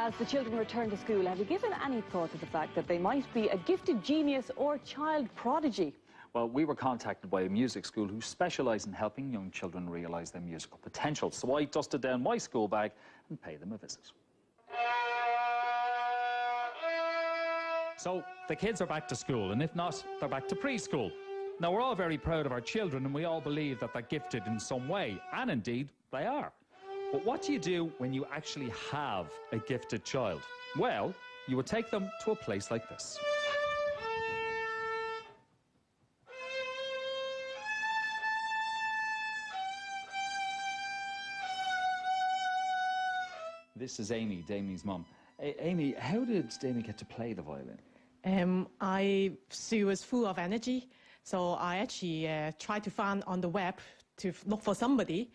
As the children return to school, have you given any thought to the fact that they might be a gifted genius or child prodigy? Well, we were contacted by a music school who specialise in helping young children realise their musical potential. So I dusted down my school bag and paid them a visit. So the kids are back to school, and if not, they're back to preschool. Now, we're all very proud of our children, and we all believe that they're gifted in some way, and indeed, they are. But what do you do when you actually have a gifted child? Well, you would take them to a place like this. This is Amy, Damie's mum. Amy, how did Damie get to play the violin? She was full of energy, so I actually tried to find on the web to look for somebody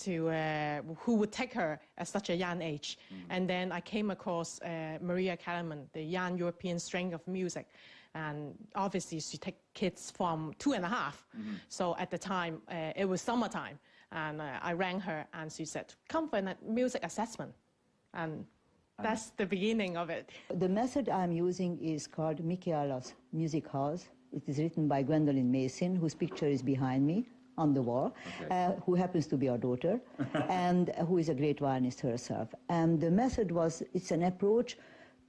who would take her at such a young age. And then I came across Maria Kellerman, the Young European Strength of Music. And obviously she takes kids from 2.5. So at the time, it was summertime. And I rang her and she said, come for a music assessment. And that's the beginning of it. The method I'm using is called Michaela's Music House. It is written by Gwendolyn Mason, whose picture is behind me on the wall, who happens to be our daughter, and who is a great violinist herself. And the method it's an approach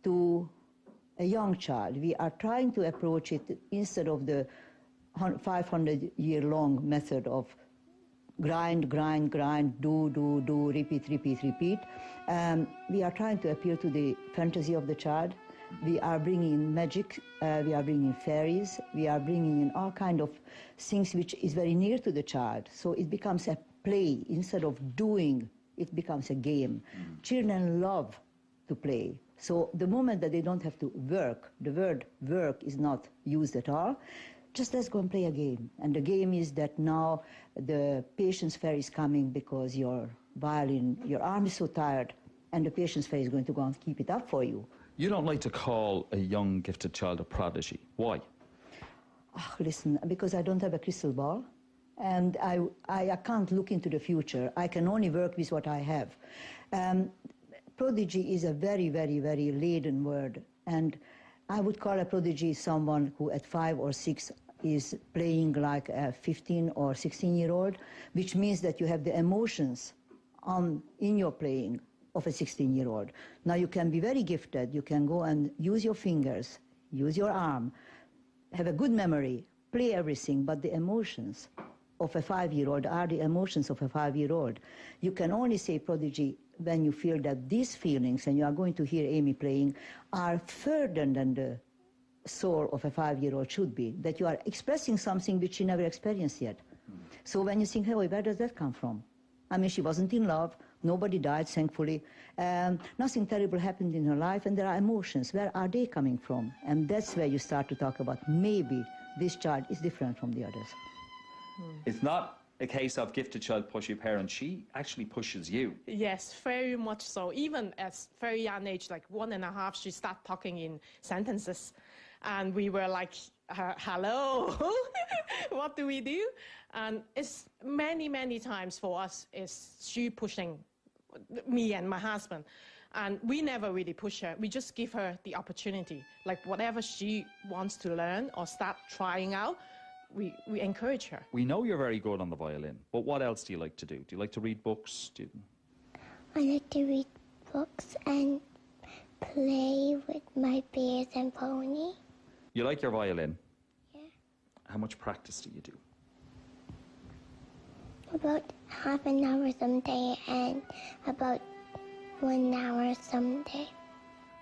to a young child. We are trying to approach it instead of the 500-year-long method of grind, grind, grind, do, repeat, repeat, repeat. We are trying to appeal to the fantasy of the child. We are bringing in magic, we are bringing in fairies, we are bringing in all kind of things which is very near to the child. So it becomes a play. Instead of doing, it becomes a game. Children love to play. So the moment that they don't have to work, the word work is not used at all, just let's go and play a game. And the game is that now the patience fairy is coming because your violin, your arm is so tired, and the patience fairy is going to go and keep it up for you. You don't like to call a young gifted child a prodigy. Why? Oh, listen, because I don't have a crystal ball, and I can't look into the future. I can only work with what I have. Prodigy is a very, very, very laden word, and I would call a prodigy someone who at 5 or 6 is playing like a 15 or 16-year-old, which means that you have the emotions in your playing of a 16-year-old. Now you can be very gifted, you can go and use your fingers, use your arm, have a good memory, play everything, but the emotions of a 5-year-old are the emotions of a 5-year-old. You can only say prodigy when you feel that these feelings, and you are going to hear Amy playing, are further than the soul of a 5-year-old should be, that you are expressing something which she never experienced yet. So when you think, hey, where does that come from? I mean, she wasn't in love, nobody died, thankfully, nothing terrible happened in her life, and there are emotions. Where are they coming from? And that's where you start to talk about maybe this child is different from the others. It's not a case of gifted child push your parents. She actually pushes you. Yes, very much so. Even at very young age, like 1.5, she started talking in sentences. And we were like, hello, what do we do? And it's many, many times for us is she pushing me and my husband. And we never really push her. We just give her the opportunity. Like whatever she wants to learn or start trying out, we encourage her. We know you're very good on the violin, but what else do you like to do? Do you like to read books? I like to read books and play with my bears and pony. You like your violin? Yeah. How much practice do you do? About half an hour some day and about 1 hour some day.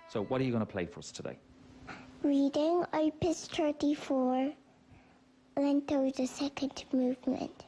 So what are you going to play for us today? Reading Opus 34, Lento, the second movement.